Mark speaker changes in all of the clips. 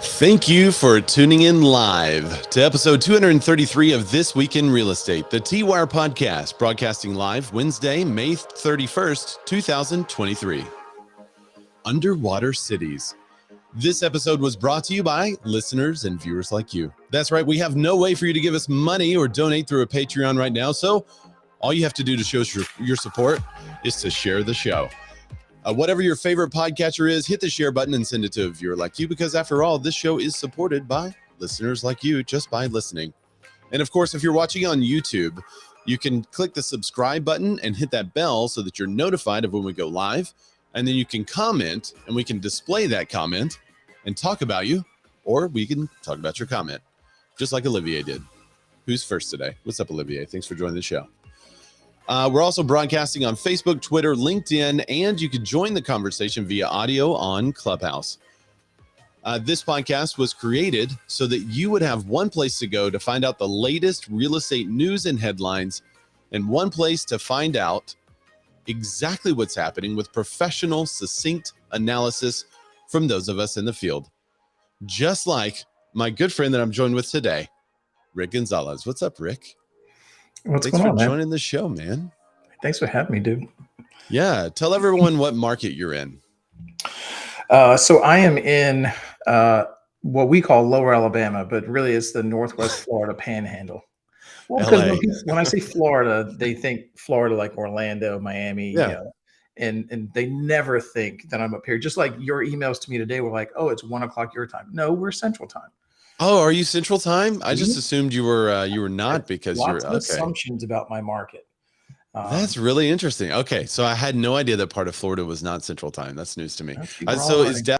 Speaker 1: Thank you for tuning in live to episode 233 of This Week in Real Estate, the T-Wire podcast, broadcasting live Wednesday, May 31st, 2023. Underwater Cities. This episode was brought to you by listeners and viewers like you. That's right, we have no way for you to give us money or donate through a Patreon right now, so all you have to do to show us your support is to share the show. Whatever your favorite podcatcher is, hit the share button and send it to a viewer like you, because after all, this show is supported by listeners like you just by listening. And of course, if you're watching on YouTube, you can click the subscribe button and hit that bell so that you're notified of when we go live. And then you can comment and we can display that comment and talk about you, or we can talk about your comment, just like Olivier did. Who's first today? What's up, Olivier? Thanks for joining the show. We're also broadcasting on Facebook, Twitter, LinkedIn, and you can join the conversation via audio on Clubhouse. This podcast was created so that you would have one place to go to find out the latest real estate news and headlines, and one place to find out exactly what's happening with professional, succinct analysis from those of us in the field. Just like my good friend that I'm joined with today, Rick Gonzalez. What's up, Rick?
Speaker 2: What's
Speaker 1: Thanks
Speaker 2: going on,
Speaker 1: for joining the show, man.
Speaker 2: Thanks for having me, dude.
Speaker 1: Yeah. Tell everyone what market you're in.
Speaker 2: So I am in what we call Lower Alabama, but really it's the Northwest Florida Panhandle. Well, because when I say Florida, they think Florida like Orlando, Miami,
Speaker 1: Yeah.
Speaker 2: you know, and they never think that I'm up here. Just like your emails to me today were like, oh, it's 1 o'clock your time. No, we're Central Time.
Speaker 1: Oh, are you Central Time? I just assumed you were not, because you're
Speaker 2: lots of assumptions about my market.
Speaker 1: That's really interesting. Okay, so I had no idea that part of Florida was not Central Time. That's news to me. So is that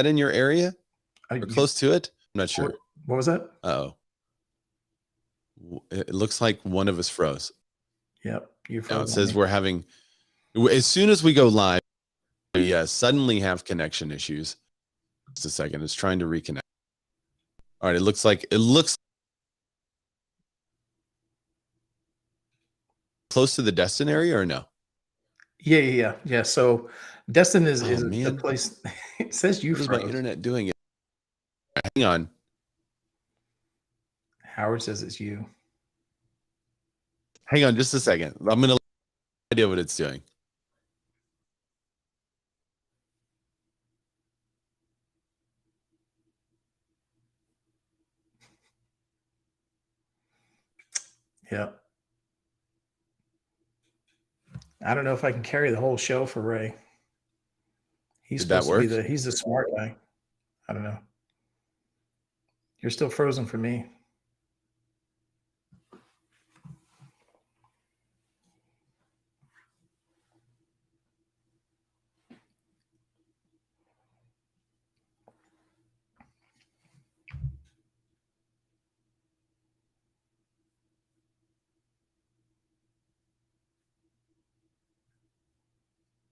Speaker 1: in your area or close to it? I'm not sure.
Speaker 2: What was that?
Speaker 1: Oh, it looks like one of us froze.
Speaker 2: Yep, you froze.
Speaker 1: Now it says we're having, as soon as we go live, we suddenly have connection issues. Just a second, it's trying to reconnect. All right, it looks close to the Destin area, or no?
Speaker 2: Yeah. So Destin is the place. It says you
Speaker 1: froze.
Speaker 2: What
Speaker 1: is my internet doing it? Hang on.
Speaker 2: Howard says it's you.
Speaker 1: Hang on just a second. I'm going to idea what it's doing.
Speaker 2: Yeah. I don't know if I can carry the whole show for Ray. He's supposed to be he's the smart guy. I don't know. You're still frozen for me.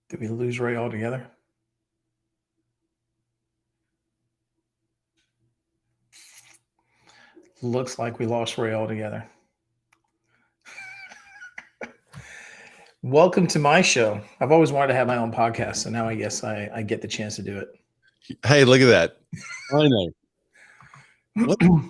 Speaker 2: Did we lose Ray altogether? Looks like we lost Ray altogether. Welcome to my show. I've always wanted to have my own podcast, so now I guess I get the chance to do it.
Speaker 1: Hey, look at that. I know.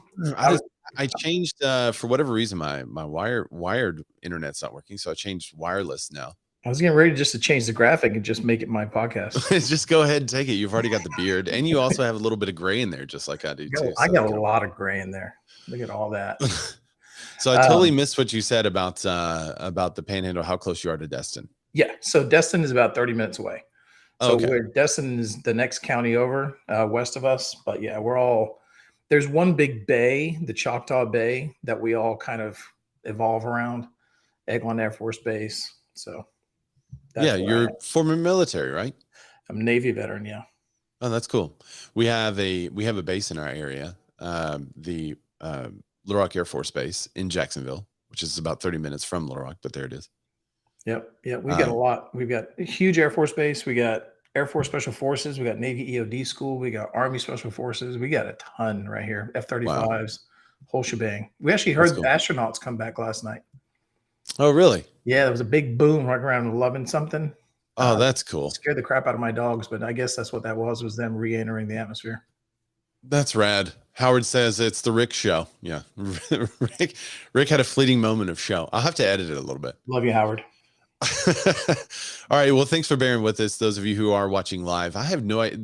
Speaker 1: I changed for whatever reason my wired internet's not working, so I changed wireless now.
Speaker 2: I was getting ready just to change the graphic and just make it my podcast.
Speaker 1: Just go ahead and take it. You've already got the beard, and you also have a little bit of gray in there, just like I do too.
Speaker 2: I got a lot of gray in there. Look at all that.
Speaker 1: So I totally missed what you said about the Panhandle, how close you are to Destin.
Speaker 2: Yeah, so Destin is about 30 minutes away. So
Speaker 1: okay.
Speaker 2: Destin is the next county over, west of us. But yeah, there's one big bay, the Choctaw Bay, that we all kind of evolve around, Eglin Air Force Base. So
Speaker 1: you're former military, right?
Speaker 2: I'm a Navy veteran, yeah.
Speaker 1: Oh, that's cool. We have a base in our area, the Little Rock Air Force Base in Jacksonville, which is about 30 minutes from Little Rock, but there it is.
Speaker 2: Yep. We got a lot. We've got a huge Air Force Base. We got Air Force Special Forces. We got Navy EOD School. We got Army Special Forces. We got a ton right here. F-35s, whole shebang. We actually heard the astronauts come back last night.
Speaker 1: Oh, really?
Speaker 2: Yeah, there was a big boom right around 11 something.
Speaker 1: Oh, that's cool.
Speaker 2: Scared the crap out of my dogs, but I guess that's what that was them re-entering the atmosphere.
Speaker 1: That's rad. Howard says it's the Rick show. Yeah. Rick had a fleeting moment of show. I'll have to edit it a little bit.
Speaker 2: Love you, Howard.
Speaker 1: All right. Well, thanks for bearing with us. Those of you who are watching live, I have no idea.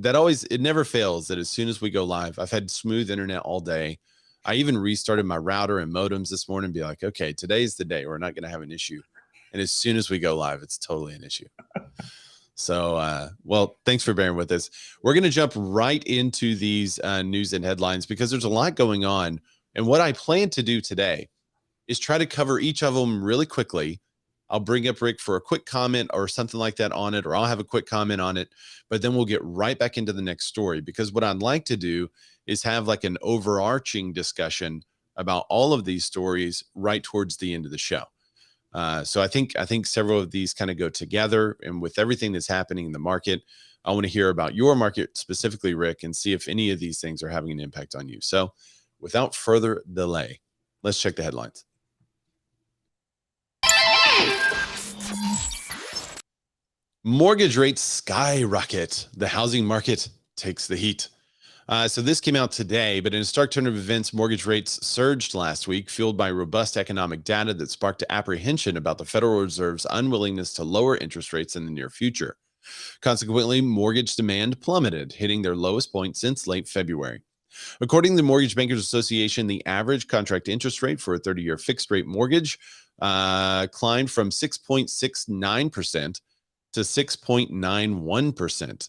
Speaker 1: It never fails that as soon as we go live, I've had smooth internet all day. I even restarted my router and modems this morning and be like, okay, today's the day we're not going to have an issue. And as soon as we go live, it's totally an issue. So, well, thanks for bearing with us. We're going to jump right into these news and headlines because there's a lot going on. And what I plan to do today is try to cover each of them really quickly. I'll bring up Rick for a quick comment or something like that on it, or I'll have a quick comment on it, but then we'll get right back into the next story because what I'd like to do is have like an overarching discussion about all of these stories right towards the end of the show. So I think several of these kind of go together, and with everything that's happening in the market, I want to hear about your market specifically, Rick, and see if any of these things are having an impact on you. So without further delay, let's check the headlines. Mortgage rates skyrocket. The housing market takes the heat. So this came out today, but in a stark turn of events, mortgage rates surged last week, fueled by robust economic data that sparked apprehension about the Federal Reserve's unwillingness to lower interest rates in the near future. Consequently, mortgage demand plummeted, hitting their lowest point since late February. According to the Mortgage Bankers Association, the average contract interest rate for a 30-year fixed-rate mortgage climbed from 6.69% to 6.91%.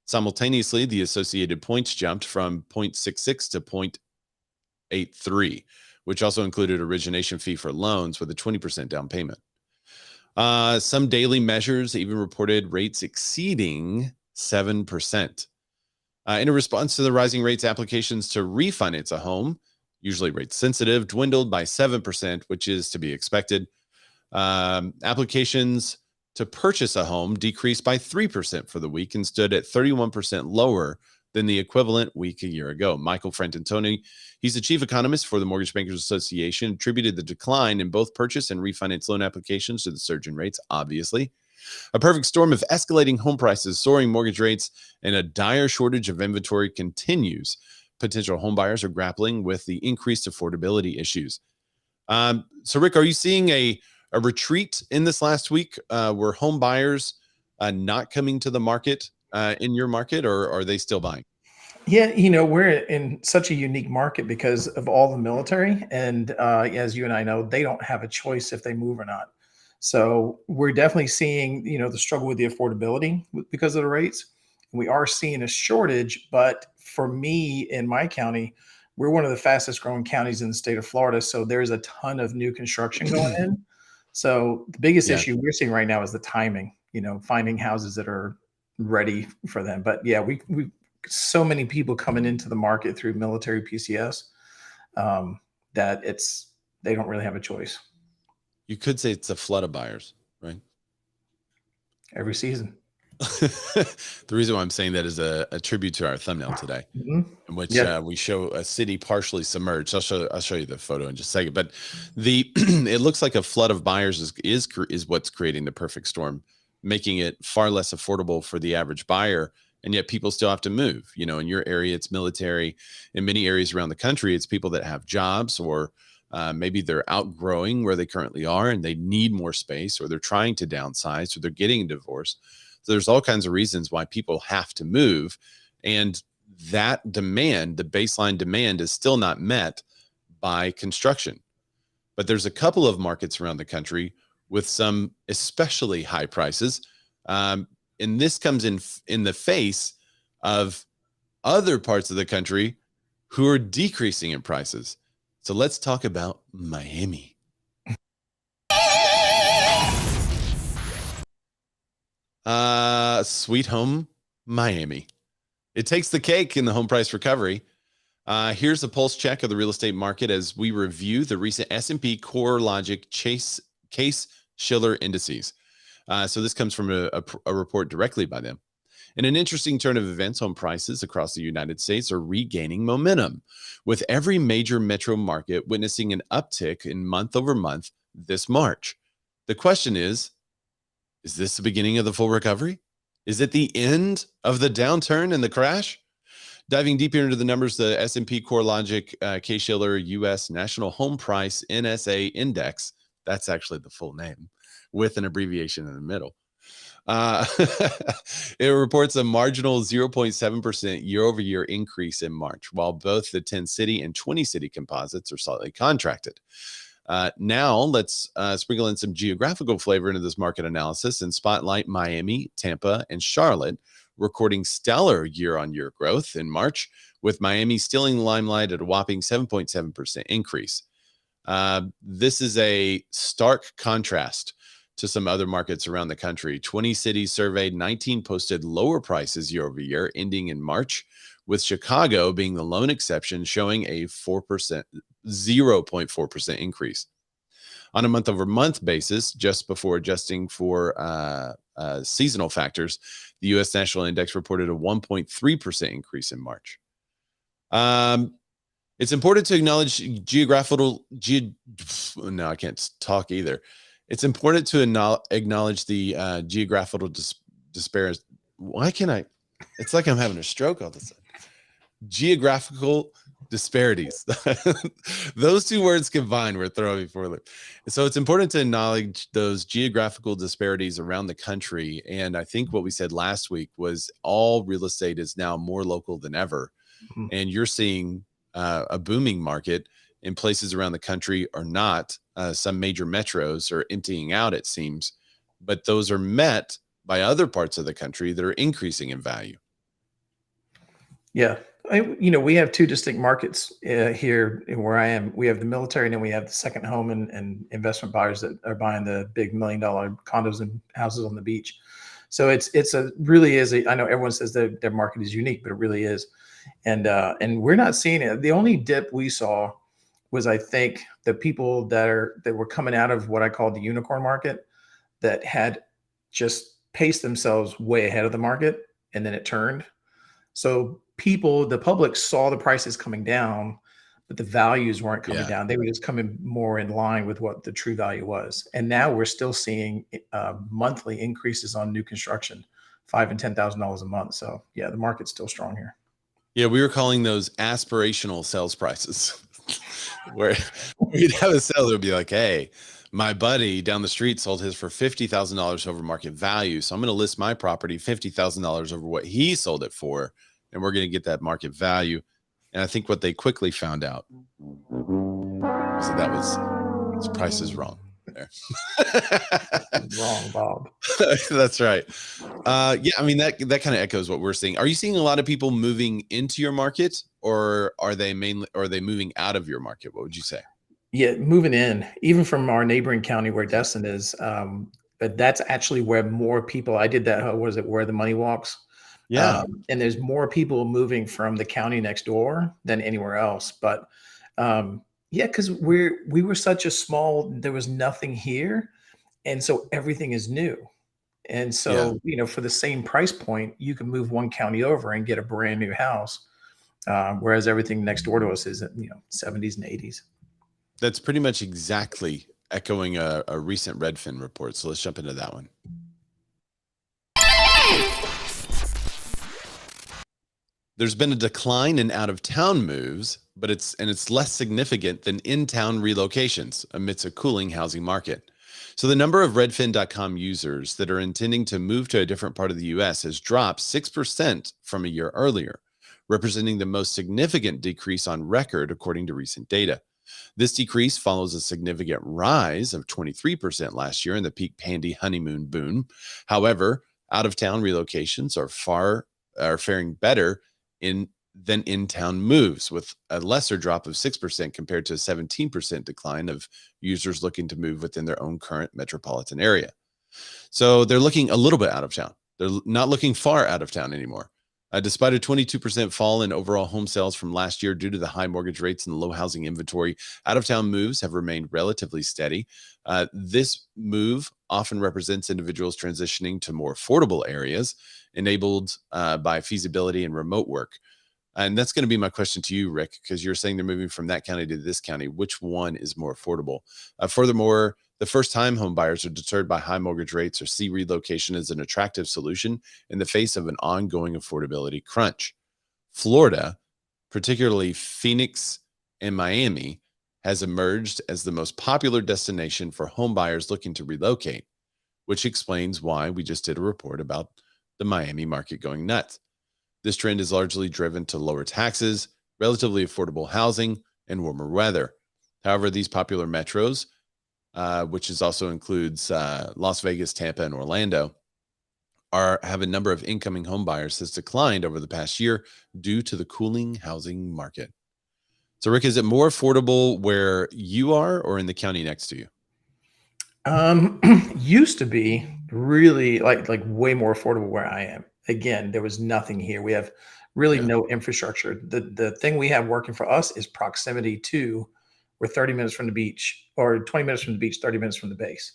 Speaker 1: Simultaneously, the associated points jumped from 0.66 to 0.83, which also included origination fee for loans with a 20% down payment. Some daily measures even reported rates exceeding 7%. In a response to the rising rates, applications to refinance a home, usually rate sensitive, dwindled by 7%, which is to be expected. Applications to purchase a home decreased by 3% for the week and stood at 31% lower than the equivalent week a year ago. Michael Frantantoni, he's the chief economist for the Mortgage Bankers Association, attributed the decline in both purchase and refinance loan applications to the surge in rates, obviously. A perfect storm of escalating home prices, soaring mortgage rates, and a dire shortage of inventory continues. Potential homebuyers are grappling with the increased affordability issues. So, Rick, are you seeing a retreat in this last week? Were home buyers not coming to the market in your market, or are they still buying?
Speaker 2: Yeah, we're in such a unique market because of all the military. And as you and I know, they don't have a choice if they move or not. So we're definitely seeing, the struggle with the affordability because of the rates. We are seeing a shortage, but for me in my county, we're one of the fastest growing counties in the state of Florida. So there's a ton of new construction going in. So the biggest issue we're seeing right now is the timing, finding houses that are ready for them. But yeah, we so many people coming into the market through military PCS that they don't really have a choice.
Speaker 1: You could say it's a flood of buyers, right?
Speaker 2: Every season.
Speaker 1: The reason why I'm saying that is a tribute to our thumbnail today, in which we show a city partially submerged. I'll show you the photo in just a second. But it looks like a flood of buyers is what's creating the perfect storm, making it far less affordable for the average buyer. And yet people still have to move. In your area, it's military. In many areas around the country, it's people that have jobs, or maybe they're outgrowing where they currently are and they need more space, or they're trying to downsize, or they're getting a divorce. So there's all kinds of reasons why people have to move. And that demand, the baseline demand, is still not met by construction. But there's a couple of markets around the country with some especially high prices. And this comes in the face of other parts of the country who are decreasing in prices. So let's talk about Miami. Sweet home Miami. It takes the cake in the home price recovery. Here's a pulse check of the real estate market as we review the recent S&P CoreLogic Case-Shiller indices. So this comes from a report directly by them. In an interesting turn of events, home prices across the United States are regaining momentum, with every major metro market witnessing an uptick in month over month this March. The question is this the beginning of the full recovery? Is it the end of the downturn and the crash? Diving deeper into the numbers, the S&P CoreLogic Case-Shiller U.S. National Home Price NSA Index, that's actually the full name, with an abbreviation in the middle. It reports a marginal 0.7% year-over-year increase in March, while both the 10-city and 20-city composites are slightly contracted. Now let's sprinkle in some geographical flavor into this market analysis and spotlight Miami, Tampa, and Charlotte, recording stellar year-on-year growth in March, with Miami stealing the limelight at a whopping 7.7% increase. This is a stark contrast to some other markets around the country. 20 cities surveyed, 19 posted lower prices year over year, ending in March, with Chicago being the lone exception, showing a 0.4% increase. On a month-over-month basis, just before adjusting for seasonal factors, the U.S. National Index reported a 1.3% increase in March. It's important to acknowledge no, I can't talk either. It's important to acknowledge the geographical disparities. Why can't I? It's like I'm having a stroke all of a sudden. Geographical disparities. Those two words combined were throwing me for a loop. So it's important to acknowledge those geographical disparities around the country. And I think what we said last week was all real estate is now more local than ever. Mm-hmm. And you're seeing a booming market in places around the country or not. Some major metros are emptying out, it seems, but those are met by other parts of the country that are increasing in value.
Speaker 2: Yeah. We have two distinct markets here where I am. We have the military, and then we have the second home and investment buyers that are buying the big $1 million condos and houses on the beach. So I know everyone says that their market is unique, but it really is. And we're not seeing it. The only dip we saw was, I think, the people that were coming out of what I call the unicorn market that had just paced themselves way ahead of the market, and then it turned. So the public saw the prices coming down, but the values weren't coming down. They were just coming more in line with what the true value was. And now we're still seeing monthly increases on new construction, $5,000 and $10,000 a month. So yeah, the market's still strong here. Yeah,
Speaker 1: we were calling those aspirational sales prices, where we'd have a seller would be like, "Hey, my buddy down the street sold his for $50,000 over market value, so I'm going to list my property $50,000 over what he sold it for, and we're going to get that market value." And I think what they quickly found out was that his price is wrong. There.
Speaker 2: Wrong, Bob.
Speaker 1: That's right. Yeah, I mean that kind of echoes what we're seeing. Are you seeing a lot of people moving into your market, or are they moving out of your market? What would you say?
Speaker 2: Yeah, moving in, even from our neighboring county where Destin is. But that's actually where more people. I did that. Was it Where the Money Walks?
Speaker 1: Yeah,
Speaker 2: and there's more people moving from the county next door than anywhere else. But yeah, because we were such a small. There was nothing here. And so everything is new. And so, for the same price point, you can move one county over and get a brand new house. Whereas everything next door to us is, 70s and 80s.
Speaker 1: That's pretty much exactly echoing a recent Redfin report. So let's jump into that one. There's been a decline in out-of-town moves, but it's less significant than in-town relocations amidst a cooling housing market. So the number of Redfin.com users that are intending to move to a different part of the U.S. has dropped 6% from a year earlier, representing the most significant decrease on record, according to recent data. This decrease follows a significant rise of 23% last year in the peak pandy honeymoon boom. However, out-of-town relocations are faring better than in-town moves, with a lesser drop of 6% compared to a 17% decline of users looking to move within their own current metropolitan area. So they're looking a little bit out of town. They're not looking far out of town anymore. Despite a 22% fall in overall home sales from last year due to the high mortgage rates and low housing inventory, out-of-town moves have remained relatively steady. This move often represents individuals transitioning to more affordable areas, enabled by feasibility and remote work. And that's going to be my question to you, Rick, because you're saying they're moving from that county to this county. Which one is more affordable? Furthermore, The first-time home buyers are deterred by high mortgage rates or see relocation as an attractive solution in the face of an ongoing affordability crunch. Florida, particularly Phoenix and Miami, has emerged as the most popular destination for home buyers looking to relocate, which explains why we just did a report about the Miami market going nuts. This trend is largely driven to lower taxes, relatively affordable housing, and warmer weather. However, these popular metros, which also includes Las Vegas, Tampa, and Orlando, have a number of incoming home buyers has declined over the past year due to the cooling housing market. So, Rick, is it more affordable where you are or in the county next to you?
Speaker 2: Used to be really like way more affordable where I am. Again, there was nothing here. We have really
Speaker 1: Yeah.
Speaker 2: no infrastructure. The thing we have working for us is proximity to, we're 30 minutes from the beach or 20 minutes from the beach, 30 minutes from the base.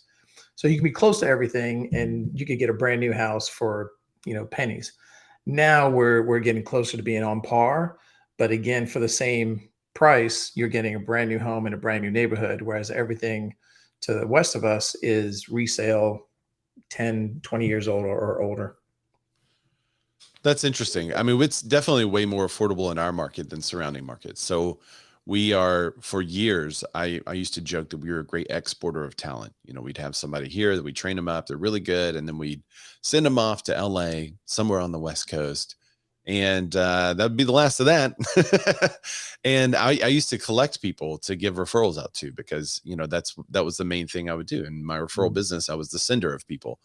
Speaker 2: So you can be close to everything and you could get a brand new house for, pennies. Now we're getting closer to being on par, but again, for the same price, you're getting a brand new home in a brand new neighborhood, whereas everything to the west of us is resale 10, 20 years old or older.
Speaker 1: That's interesting. I mean, it's definitely way more affordable in our market than surrounding markets. So we are, for years, I used to joke that we were a great exporter of talent. We'd have somebody here that we train them up, they're really good, and then we'd send them off to LA, somewhere on the West Coast. And that would be the last of that. And I used to collect people to give referrals out to because that was the main thing I would do in my referral business. I was the sender of people,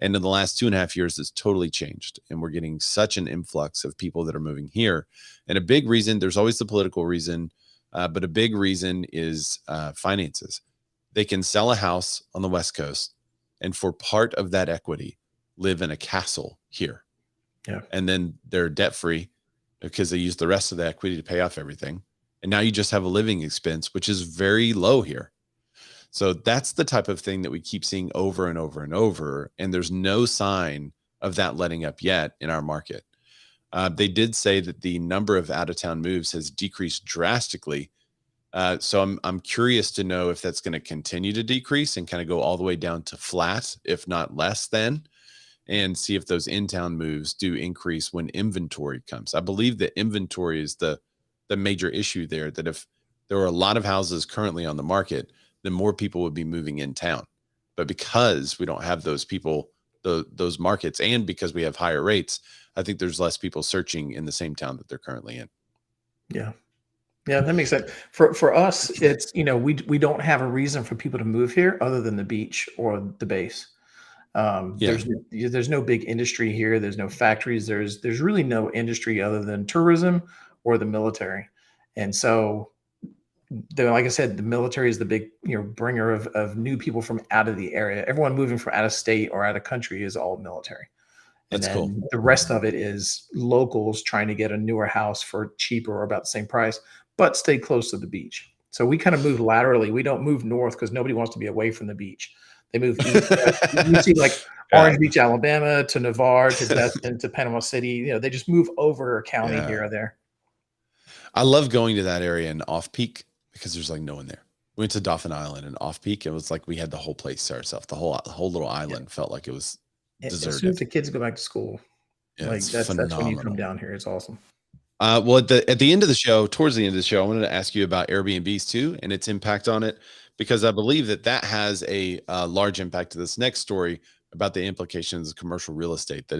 Speaker 1: and in the last 2.5 years, it's totally changed, and we're getting such an influx of people that are moving here. And a big reason, there's always the political reason, but a big reason is finances. They can sell a house on the West Coast, and for part of that equity, live in a castle here.
Speaker 2: Yeah.
Speaker 1: And then they're debt free because they use the rest of the equity to pay off everything. And now you just have a living expense, which is very low here. So that's the type of thing that we keep seeing over and over and over. And there's no sign of that letting up yet in our market. They did say that the number of out of town moves has decreased drastically. So I'm curious to know if that's going to continue to decrease and kind of go all the way down to flat, if not less than, and see if those in-town moves do increase when inventory comes. I believe that inventory is the major issue there, that if there were a lot of houses currently on the market, then more people would be moving in town. But because we don't have those people, those markets, and because we have higher rates, I think there's less people searching in the same town that they're currently in.
Speaker 2: Yeah. Yeah, that makes sense. For us, it's, we don't have a reason for people to move here other than the beach or the base.
Speaker 1: Yeah.
Speaker 2: There's no big industry here. There's no factories. There's really no industry other than tourism or the military. And so, like I said, the military is the big, bringer of new people from out of the area. Everyone moving from out of state or out of country is all military. And
Speaker 1: That's
Speaker 2: then
Speaker 1: cool.
Speaker 2: the rest of it is locals trying to get a newer house for cheaper or about the same price, but stay close to the beach. So we kind of move laterally. We don't move north because nobody wants to be away from the beach. They move east. You see like Orange Beach, Alabama to Navarre to Destin to Panama City. They just move over a county here or there.
Speaker 1: I love going to that area in off peak because there's like no one there. We went to Dauphin Island and off peak. It was like we had the whole place to ourselves. The whole little island felt like it was deserted.
Speaker 2: As soon as the kids go back to school, that's when you come down here. It's awesome.
Speaker 1: Well, at the end of the show, towards the end of the show, I wanted to ask you about Airbnbs too and its impact on it, because I believe that has a large impact to this next story about the implications of commercial real estate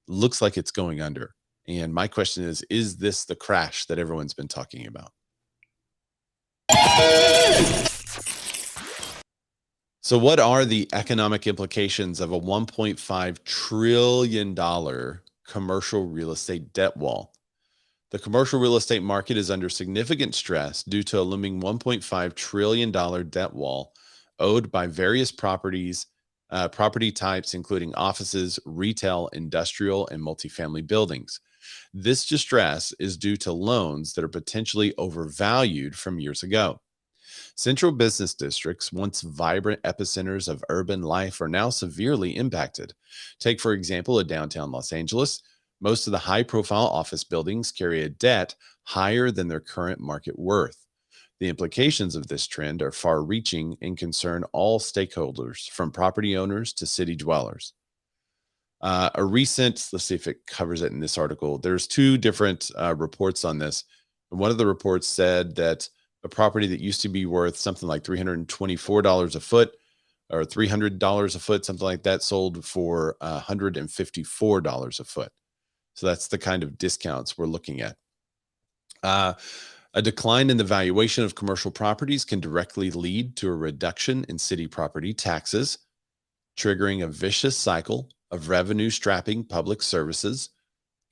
Speaker 1: looks like it's going under. And my question is this the crash that everyone's been talking about? So what are the economic implications of a $1.5 trillion commercial real estate debt wall? The commercial real estate market is under significant stress due to a looming $1.5 trillion debt wall owed by various property types, including offices, retail, industrial, and multifamily buildings. This distress is due to loans that are potentially overvalued from years ago. Central business districts, once vibrant epicenters of urban life, are now severely impacted. Take, for example, a downtown Los Angeles. Most of the high-profile office buildings carry a debt higher than their current market worth. The implications of this trend are far reaching and concern all stakeholders, from property owners to city dwellers. Let's see if it covers it in this article. There's two different reports on this. And one of the reports said that a property that used to be worth something like $324 a foot or $300 a foot, something like that, sold for $154 a foot. So that's the kind of discounts we're looking at. A decline in the valuation of commercial properties can directly lead to a reduction in city property taxes, triggering a vicious cycle of revenue strapping public services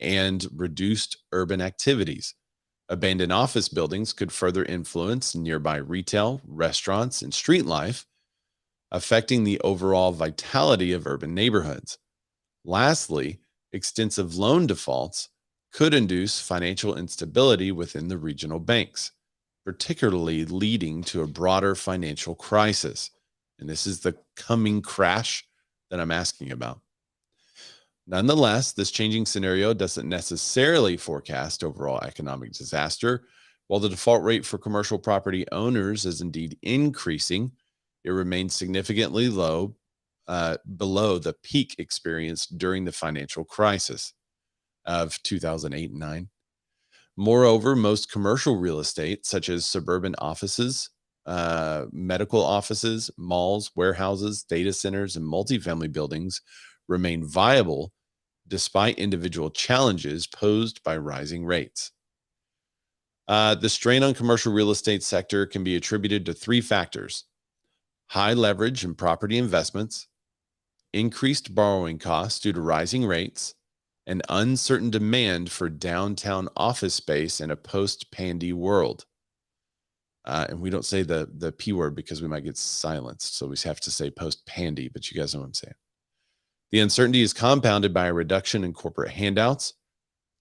Speaker 1: and reduced urban activities. Abandoned office buildings could further influence nearby retail, restaurants, and street life, affecting the overall vitality of urban neighborhoods. Lastly, extensive loan defaults could induce financial instability within the regional banks, particularly leading to a broader financial crisis. And this is the coming crash that I'm asking about. Nonetheless, this changing scenario doesn't necessarily forecast overall economic disaster. While the default rate for commercial property owners is indeed increasing, it remains significantly low, below the peak experienced during the financial crisis of 2008 and 9. Moreover, most commercial real estate, such as suburban offices, medical offices, malls, warehouses, data centers, and multifamily buildings, remain viable despite individual challenges posed by rising rates. The strain on commercial real estate sector can be attributed to three factors: high leverage in property investments, increased borrowing costs due to rising rates, and uncertain demand for downtown office space in a post-pandy world. And we don't say the P word because we might get silenced, so we have to say post-pandy, but you guys know what I'm saying. The uncertainty is compounded by a reduction in corporate handouts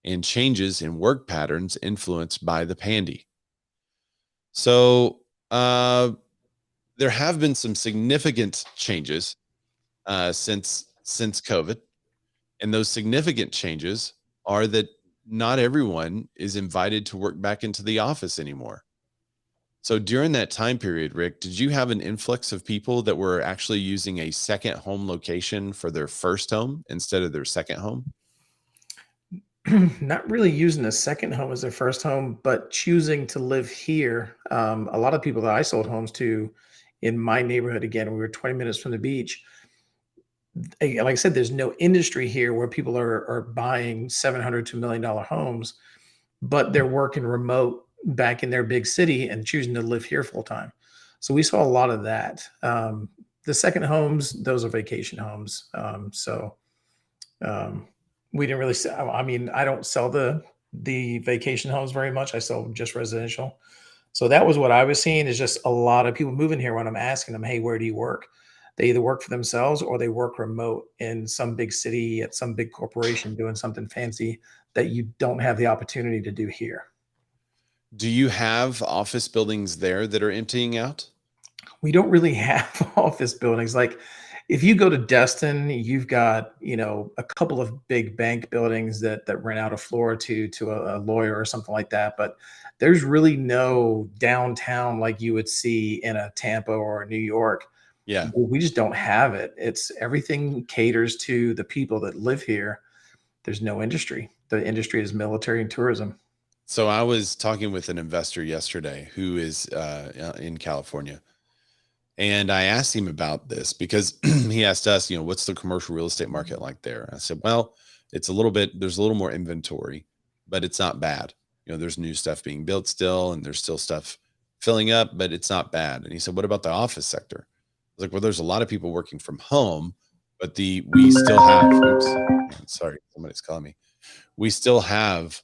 Speaker 1: and changes in work patterns influenced by the pandy. So there have been some significant changes since COVID. And those significant changes are that not everyone is invited to work back into the office anymore. So during that time period, Rick, did you have an influx of people that were actually using a second home location for their first home instead of their second home?
Speaker 2: Not really using a second home as their first home, but choosing to live here. A lot of people that I sold homes to in my neighborhood, again, we were 20 minutes from the beach. Like I said, there's no industry here where people are buying $700 to $1 million homes, but they're working remote back in their big city and choosing to live here full time. So we saw a lot of that. The second homes, those are vacation homes. We didn't really sell. I mean, I don't sell the vacation homes very much. I sell just residential. So that was what I was seeing, is just a lot of people moving here when I'm asking them, hey, where do you work? They either work for themselves or they work remote in some big city at some big corporation doing something fancy that you don't have the opportunity to do here.
Speaker 1: Do you have office buildings there that are emptying out?
Speaker 2: We don't really have office buildings. Like if you go to Destin, you've got, a couple of big bank buildings that rent out a floor to a lawyer or something like that. But there's really no downtown like you would see in a Tampa or a New York.
Speaker 1: Yeah.
Speaker 2: We just don't have it. It's everything caters to the people that live here. There's no industry. The industry is military and tourism.
Speaker 1: So I was talking with an investor yesterday who is in California. And I asked him about this because he asked us, what's the commercial real estate market like there? I said, well, there's a little more inventory, but it's not bad. There's new stuff being built still, and there's still stuff filling up, but it's not bad. And he said, what about the office sector? I was like, well, there's a lot of people working from home, but we still have, sorry, somebody's calling me. We still have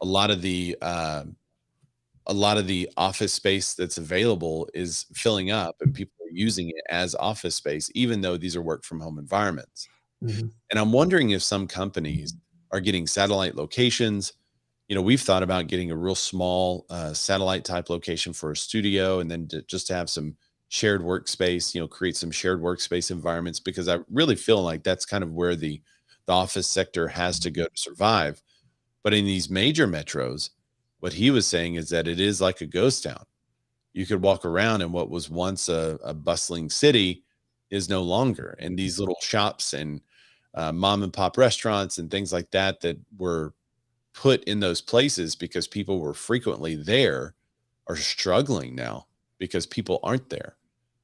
Speaker 1: a lot of the office space that's available is filling up, and people are using it as office space, even though these are work from home environments.
Speaker 2: Mm-hmm.
Speaker 1: And I'm wondering if some companies are getting satellite locations. We've thought about getting a real small satellite type location for a studio, and then just to have some shared workspace, create some shared workspace environments, because I really feel like that's kind of where the office sector has to go to survive. But in these major metros, what he was saying is that it is like a ghost town. you could walk around, and what was once a bustling city is no longer. And these little shops and mom and pop restaurants and things like that that were put in those places because people were frequently there are struggling now because people aren't there.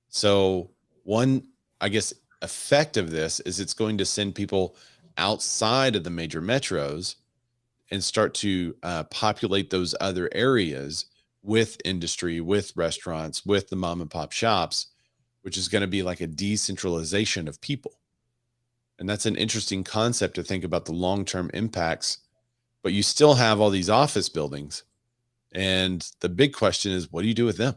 Speaker 1: So one, I guess, effect of this is it's going to send people outside of the major metros and start to populate those other areas with industry, with restaurants, with the mom and pop shops, which is going to be like a decentralization of people. And that's an interesting concept to think about the long-term impacts. But you still have all these office buildings. And the big question is, what do you do with them?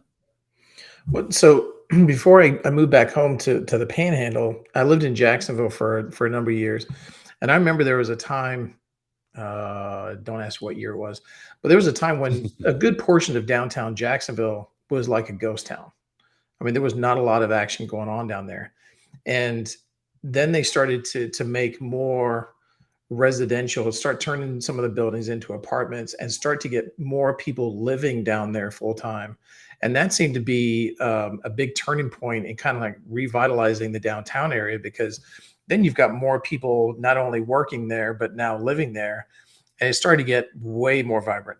Speaker 2: So before I moved back home to the Panhandle, I lived in Jacksonville for a number of years, and I remember there was a time. Don't ask what year it was, but there was a time when a good portion of downtown Jacksonville was like a ghost town. I mean, there was not a lot of action going on down there, and then they started to make more residential, start turning some of the buildings into apartments, and start to get more people living down there full time. And that seemed to be a big turning point in kind of like revitalizing the downtown area, because then you've got more people not only working there but now living there, and it started to get way more vibrant.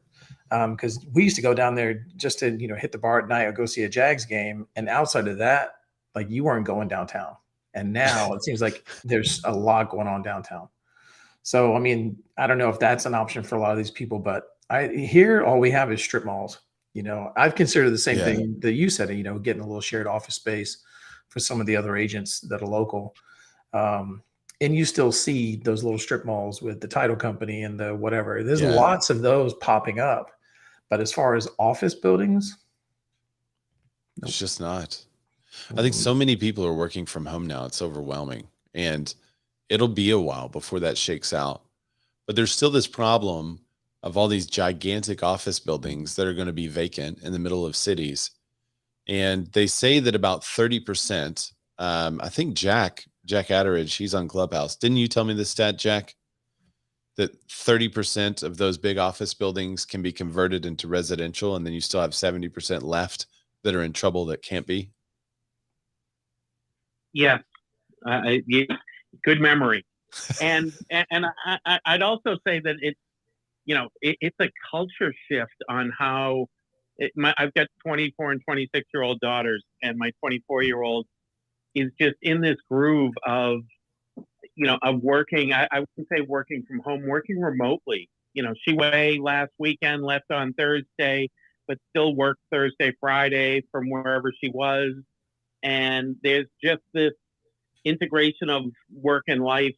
Speaker 2: Because we used to go down there just to hit the bar at night or go see a Jags game, and outside of that, like, you weren't going downtown. And now it seems like there's a lot going on downtown. So, I mean, I don't know if that's an option for a lot of these people, but here all we have is strip malls. I've considered the same thing that you said, getting a little shared office space for some of the other agents that are local. And you still see those little strip malls with the title company and the whatever. There's lots of those popping up. But as far as office buildings,
Speaker 1: it's just not. I think so many people are working from home now. It's overwhelming. And it'll be a while before that shakes out. But there's still this problem of all these gigantic office buildings that are going to be vacant in the middle of cities. And they say that about 30%, I think Jack Atteridge, he's on Clubhouse. Didn't you tell me this stat, Jack? That 30% of those big office buildings can be converted into residential, and then you still have 70% left that are in trouble that can't be?
Speaker 3: Yes. Yeah, good memory. And I'd also say that it's a culture shift on how I've got 24 and 26-year-old daughters, and my 24-year-old is just in this groove of working. I wouldn't say working from home, working remotely. She away last weekend, left on Thursday, but still worked Thursday, Friday from wherever she was. And there's just this integration of work and life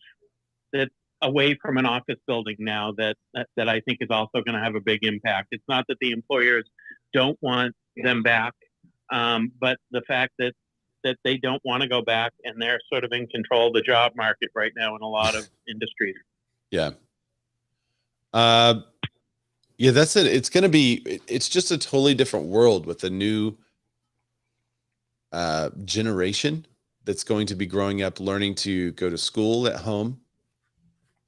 Speaker 3: that's away from an office building now that I think is also going to have a big impact. It's not that the employers don't want them back, but the fact that they don't want to go back, and they're sort of in control of the job market right now in a lot of industries.
Speaker 1: Yeah. Yeah, that's it. It's just a totally different world with a new generation that's going to be growing up learning to go to school at home.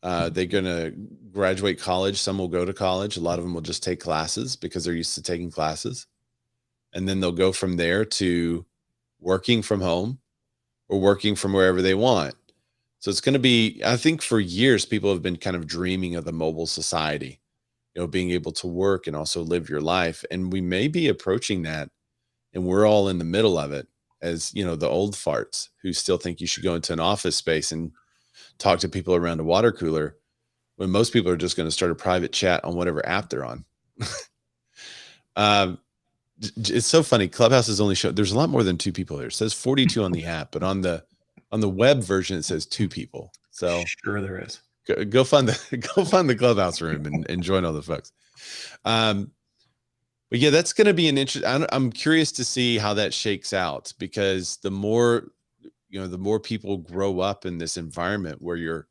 Speaker 1: They're going to graduate college. Some will go to college. A lot of them will just take classes because they're used to taking classes. And then they'll go from there to working from home or working from wherever they want. So it's going to be, I think for years, people have been kind of dreaming of the mobile society, being able to work and also live your life. And we may be approaching that, and we're all in the middle of it as, the old farts who still think you should go into an office space and talk to people around a water cooler, when most people are just going to start a private chat on whatever app they're on. It's so funny. Clubhouse is only there's a lot more than 2 people here. It says 42 on the app, but on the web version, it says 2 people. So
Speaker 2: sure there is.
Speaker 1: Go find the Clubhouse room and join all the folks. But yeah, that's going to be an interesting. I'm curious to see how that shakes out, because the more people grow up in this environment where you're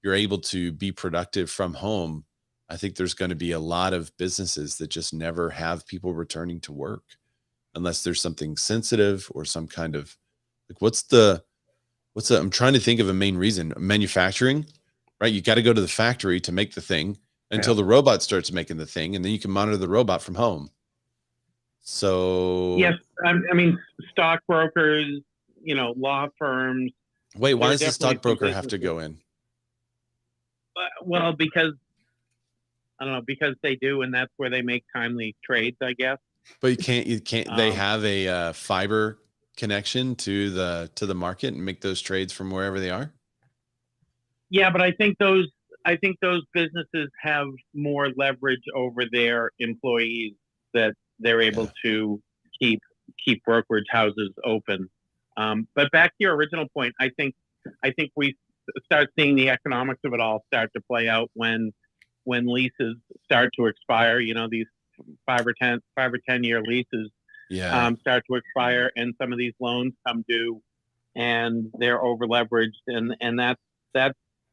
Speaker 1: able to be productive from home, I think there's going to be a lot of businesses that just never have people returning to work unless there's something sensitive or some kind of I'm trying to think of a main reason. Manufacturing, right? You got to go to the factory to make the thing until the robot starts making the thing, and then you can monitor the robot from home. So
Speaker 3: yes, I mean stockbrokers, law firms.
Speaker 1: wait, why
Speaker 3: There are
Speaker 1: does the
Speaker 3: definitely some
Speaker 1: stockbroker have to
Speaker 3: businesses.
Speaker 1: go in?
Speaker 3: Well, because I don't know, because they do, and that's where they make timely trades, I guess.
Speaker 1: But you can't. They
Speaker 3: Um,
Speaker 1: have a fiber connection to the market and make those trades from wherever they are.
Speaker 3: yeah, but I think those businesses have more leverage over their employees that they're able to keep brokerage houses open. But back to your original point, I think we start seeing the economics of it all start to play out when leases start to expire. These 5 or 10 year leases start to expire, and some of these loans come due, and they're over leveraged, and that's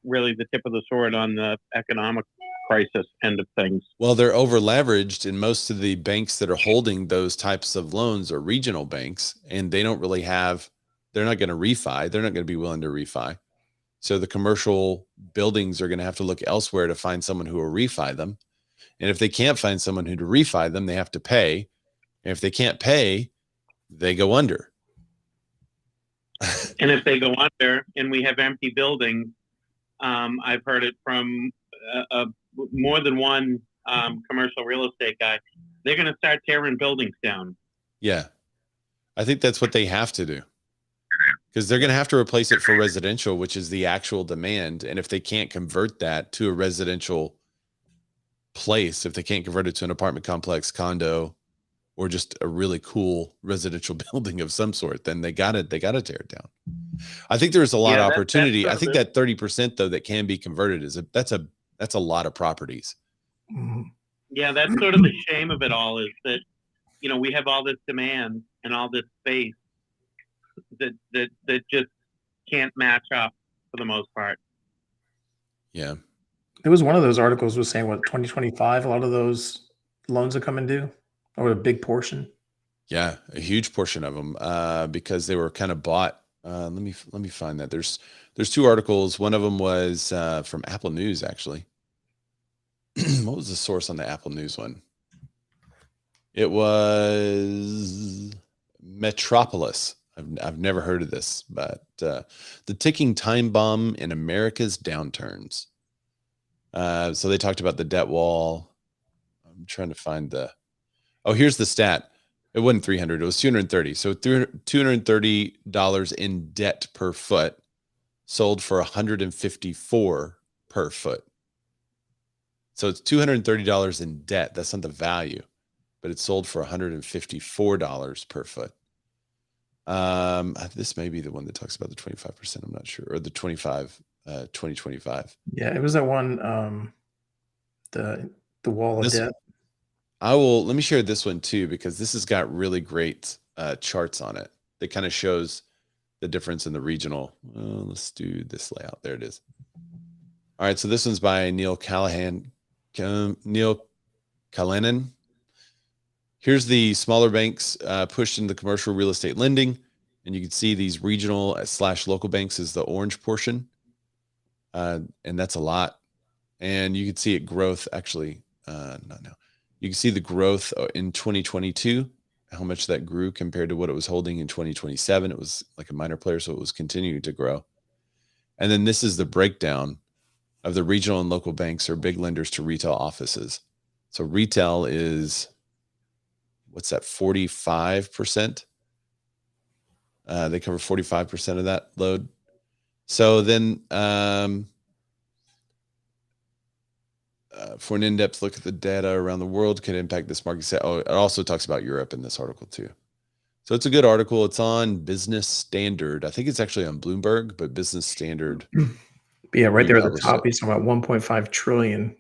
Speaker 3: really the tip of the sword on the economic crisis end of things.
Speaker 1: Well, they're over leveraged, and most of the banks that are holding those types of loans are regional banks, and they don't really have. They're not going to refi. They're not going to be willing to refi. So the commercial buildings are going to have to look elsewhere to find someone who will refi them. And if they can't find someone who to refi them, they have to pay. And if they can't pay, they go under.
Speaker 3: And if they go under and we have empty buildings, I've heard it from more than one commercial real estate guy, they're going to start tearing buildings down.
Speaker 1: Yeah. I think that's what they have to do. Because they're going to have to replace it for residential, which is the actual demand. And if they can't convert that to a residential place, if they can't convert it to an apartment complex, condo, or just a really cool residential building of some sort, then they got to tear it down. I think there's a lot of opportunity. I think that 30% though that can be converted that's a lot of properties.
Speaker 3: Yeah, that's sort of the shame of it all, is that we have all this demand and all this space that just can't match up for the most part.
Speaker 1: Yeah.
Speaker 2: It was one of those articles was saying 2025, a lot of those loans are coming due, or a big portion.
Speaker 1: Yeah, a huge portion of them because they were kind of bought. Let me find that. There's 2 articles. One of them was from Apple News, actually. What was the source on the Apple News one? It was Metropolis. I've never heard of this, but the ticking time bomb in America's downturns. So they talked about the debt wall. I'm trying to find here's the stat. It wasn't 300, it was 230. So $230 in debt per foot, sold for $154 per foot. So it's $230 in debt. That's not the value, but it's sold for $154 per foot. This may be the one that talks about the 25%. I'm not sure, or the 2025.
Speaker 2: Yeah, it was that one, the wall of debt.
Speaker 1: Let me share this one too, because this has got really great charts on it that kind of shows the difference in the regional. Let's do this layout. There it is. All right. So this one's by Neil Callanan. Here's the smaller banks pushed into commercial real estate lending. And you can see these regional / local banks is the orange portion. And that's a lot. And you can see it growth actually. Not now. You can see the growth in 2022, how much that grew compared to what it was holding in 2027. It was like a minor player, so it was continuing to grow. And then this is the breakdown of the regional and local banks or big lenders to retail offices. So retail is, what's that, 45%? They cover 45% of that load. So then for an in-depth look at the data around the world can impact this market. It also talks about Europe in this article too. So it's a good article. It's on Business Standard. I think it's actually on Bloomberg, but Business Standard.
Speaker 2: Yeah, right there at the top, he's talking about 1.5 trillion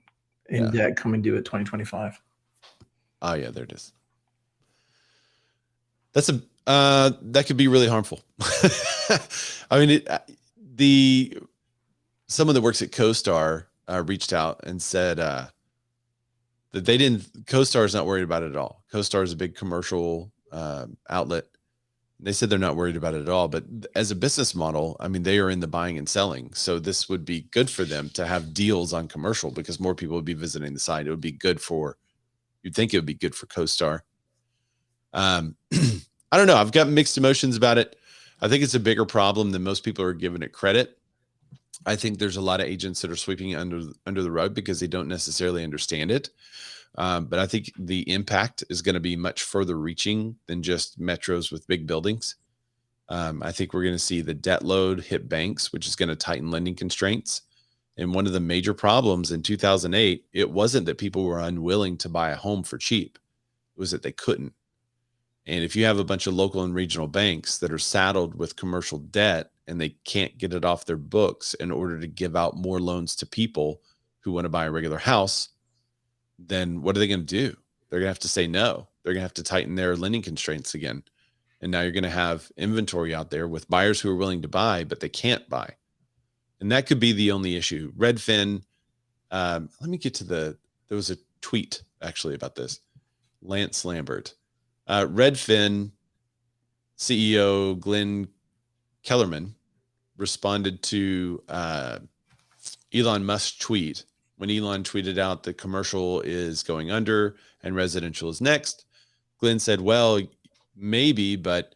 Speaker 2: in debt coming due at 2025. Oh
Speaker 1: yeah, there it is. That's that could be really harmful. I mean, someone that works at CoStar reached out and said that CoStar is not worried about it at all. CoStar is a big commercial outlet. They said they're not worried about it at all, but as a business model, I mean, they are in the buying and selling. So this would be good for them to have deals on commercial because more people would be visiting the site. It would be good you'd think it would be good for CoStar. I don't know. I've got mixed emotions about it. I think it's a bigger problem than most people are giving it credit. I think there's a lot of agents that are sweeping it under the rug because they don't necessarily understand it. But I think the impact is going to be much further reaching than just metros with big buildings. I think we're going to see the debt load hit banks, which is going to tighten lending constraints. And one of the major problems in 2008, it wasn't that people were unwilling to buy a home for cheap. It was that they couldn't. And if you have a bunch of local and regional banks that are saddled with commercial debt and they can't get it off their books in order to give out more loans to people who want to buy a regular house, then what are they going to do? They're going to have to say no. They're going to have to tighten their lending constraints again. And now you're going to have inventory out there with buyers who are willing to buy, but they can't buy. And that could be the only issue. Redfin, let me get to there was a tweet actually about this. Lance Lambert. Redfin CEO Glenn Kellerman responded to Elon Musk's tweet when Elon tweeted out the commercial is going under and residential is next. Glenn said, well, maybe, but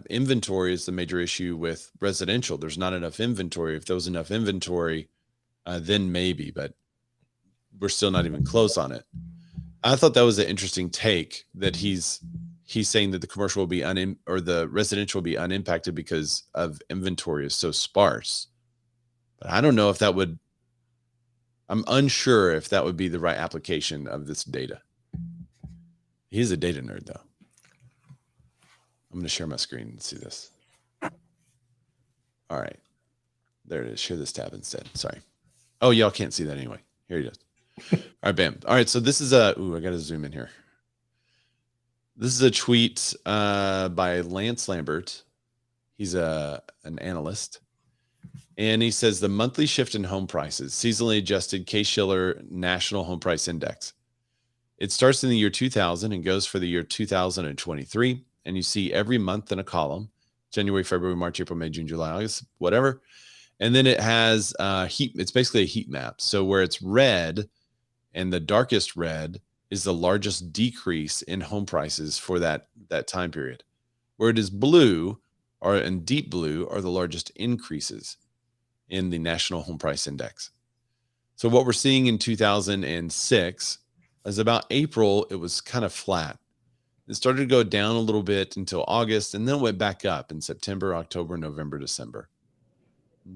Speaker 1: inventory is the major issue with residential. There's not enough inventory. If there was enough inventory, then maybe, but we're still not even close on it. I thought that was an interesting take that he's saying that the commercial will be or the residential will be unimpacted because of inventory is so sparse. But I don't know if I'm unsure if that would be the right application of this data. He's a data nerd though. I'm going to share my screen and see this. All right. There it is. Share this tab instead. Sorry. Oh, y'all can't see that anyway. Here it is. All right, bam. All right. So this is I got to zoom in here. This is a tweet by Lance Lambert. He's an analyst. And he says the monthly shift in home prices, seasonally adjusted Case-Shiller National Home Price Index. It starts in the year 2000 and goes for the year 2023. And you see every month in a column, January, February, March, April, May, June, July, August, whatever. And then it has heat. It's basically a heat map. So where it's red and the darkest red is the largest decrease in home prices for that time period. Where it is blue and deep blue are the largest increases in the National Home Price Index. So what we're seeing in 2006 is about April, it was kind of flat. It started to go down a little bit until August, and then it went back up in September, October, November, December.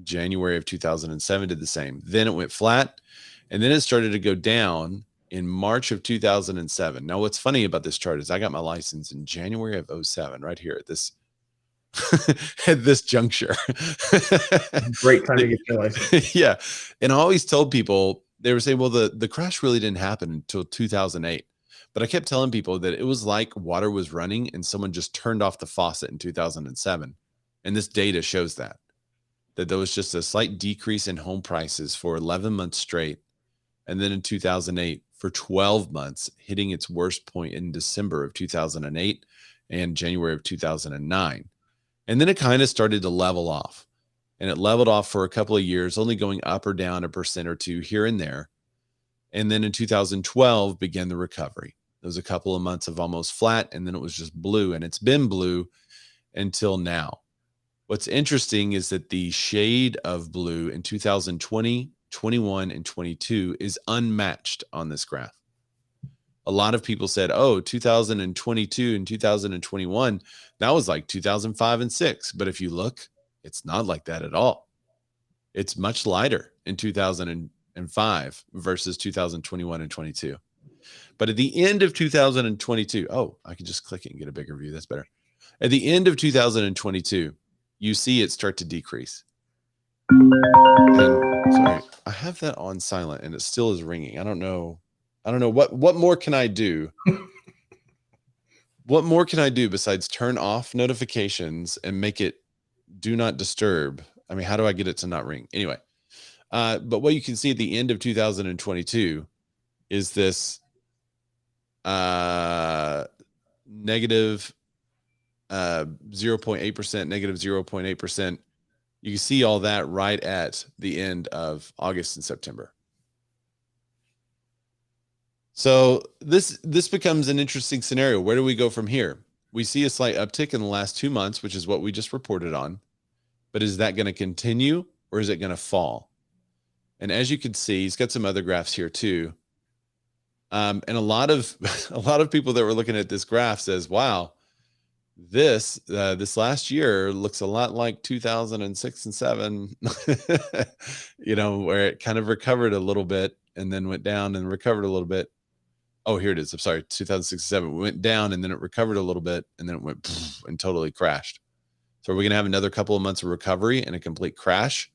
Speaker 1: January of 2007 did the same. Then it went flat, and then it started to go down in March of 2007. Now, what's funny about this chart is I got my license in January of 2007, right here at this at this juncture.
Speaker 2: Great time to get your license.
Speaker 1: Yeah. And I always told people, they were saying, well, the crash really didn't happen until 2008. But I kept telling people that it was like water was running and someone just turned off the faucet in 2007. And this data shows that there was just a slight decrease in home prices for 11 months straight. And then in 2008 for 12 months, hitting its worst point in December of 2008 and January of 2009. And then it kind of started to level off. And it leveled off for a couple of years, only going up or down 1% or 2% here and there. And then in 2012 began the recovery. There was a couple of months of almost flat, and then it was just blue. And it's been blue until now. What's interesting is that the shade of blue in 2020, 21, and 22 is unmatched on this graph. A lot of people said, oh, 2022 and 2021, that was like 2005 and 6. But if you look, it's not like that at all. It's much lighter in 2005 versus 2021 and 22. But at the end of 2022, I can just click it and get a bigger view. That's better. At the end of 2022, you see it start to decrease. And sorry, I have that on silent and it still is ringing. I don't know what more can I do? What more can I do besides turn off notifications and make it do not disturb? I mean, how do I get it to not ring? Anyway, but what you can see at the end of 2022 is this negative 0.8%, negative 0.8%. You can see all that right at the end of August and September. So this becomes an interesting scenario. Where do we go from here? We see a slight uptick in the last 2 months, which is what we just reported on. But is that going to continue or is it going to fall? And as you can see, he's got some other graphs here too. And a lot of people that were looking at this graph says, "Wow, this last year looks a lot like 2006 and 7." Where it kind of recovered a little bit and then went down and recovered a little bit. Oh, here it is. I'm sorry, 2006 and 7. It went down and then it recovered a little bit and then it went and totally crashed. So are we going to have another couple of months of recovery and a complete crash?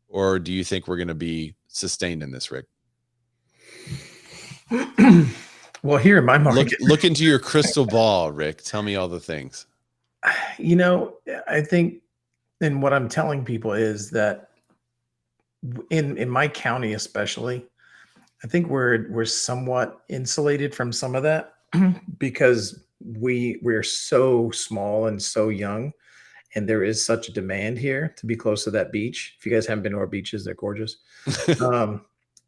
Speaker 1: Or do you think we're going to be sustained in this, Rick?
Speaker 2: Well, here in my market,
Speaker 1: look into your crystal ball, Rick. Tell me all the things.
Speaker 2: I think, and what I'm telling people is that in my county, especially, I think we're somewhat insulated from some of that because we're so small and so young, and there is such a demand here to be close to that beach. If you guys haven't been to our beaches, they're gorgeous.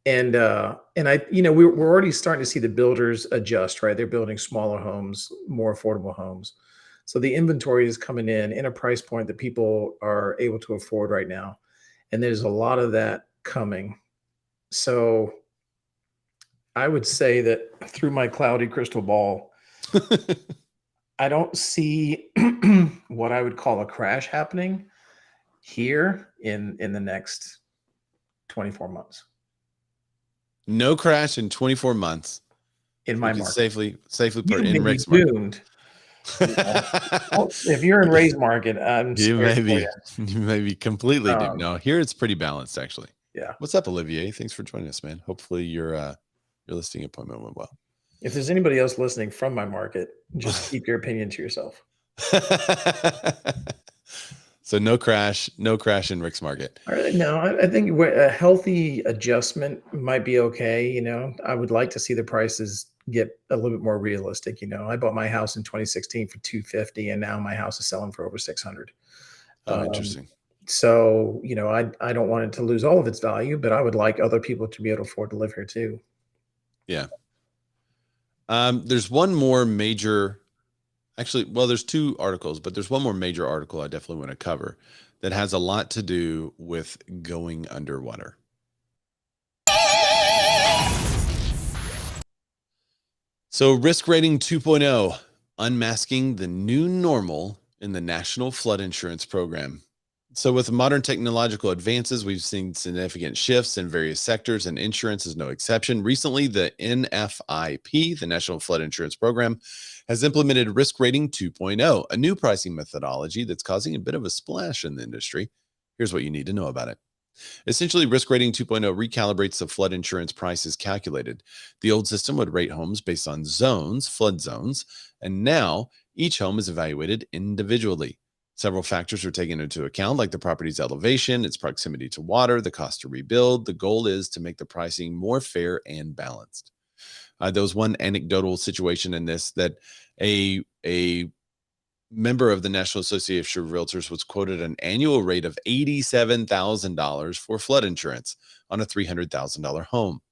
Speaker 2: And we're already starting to see the builders adjust, right? They're building smaller homes, more affordable homes. So the inventory is coming in a price point that people are able to afford right now. And there's a lot of that coming. So I would say that through my cloudy crystal ball, I don't see what I would call a crash happening here in the next 24 months.
Speaker 1: No crash in 24 months.
Speaker 2: In my market.
Speaker 1: Safely put in Rick's market.
Speaker 2: If you're in Ray's market,
Speaker 1: you may be completely doomed. No, here it's pretty balanced, actually.
Speaker 2: Yeah.
Speaker 1: What's up, Olivier? Thanks for joining us, man. Hopefully your listing appointment went well.
Speaker 2: If there's anybody else listening from my market, just keep your opinion to yourself.
Speaker 1: So no crash in Rick's market.
Speaker 2: No, I think a healthy adjustment might be okay. I would like to see the prices get a little bit more realistic. I bought my house in 2016 for $250, and now my house is selling for over $600.
Speaker 1: Oh, interesting.
Speaker 2: So, I don't want it to lose all of its value, but I would like other people to be able to afford to live here too.
Speaker 1: Yeah. There's one more major. Actually, well, there's two articles, but there's one more major article I definitely want to cover that has a lot to do with going underwater. So Risk Rating 2.0, unmasking the new normal in the National Flood Insurance Program. So with modern technological advances, we've seen significant shifts in various sectors, and insurance is no exception. Recently, the NFIP, the National Flood Insurance Program, has implemented Risk Rating 2.0, a new pricing methodology that's causing a bit of a splash in the industry. Here's what you need to know about it. Essentially, Risk Rating 2.0 recalibrates the flood insurance prices calculated. The old system would rate homes based on zones, flood zones, and now each home is evaluated individually. Several factors are taken into account, like the property's elevation, its proximity to water, the cost to rebuild. The goal is to make the pricing more fair and balanced. There was one anecdotal situation in this that a member of the National Association of Realtors was quoted an annual rate of $87,000 for flood insurance on a $300,000 home.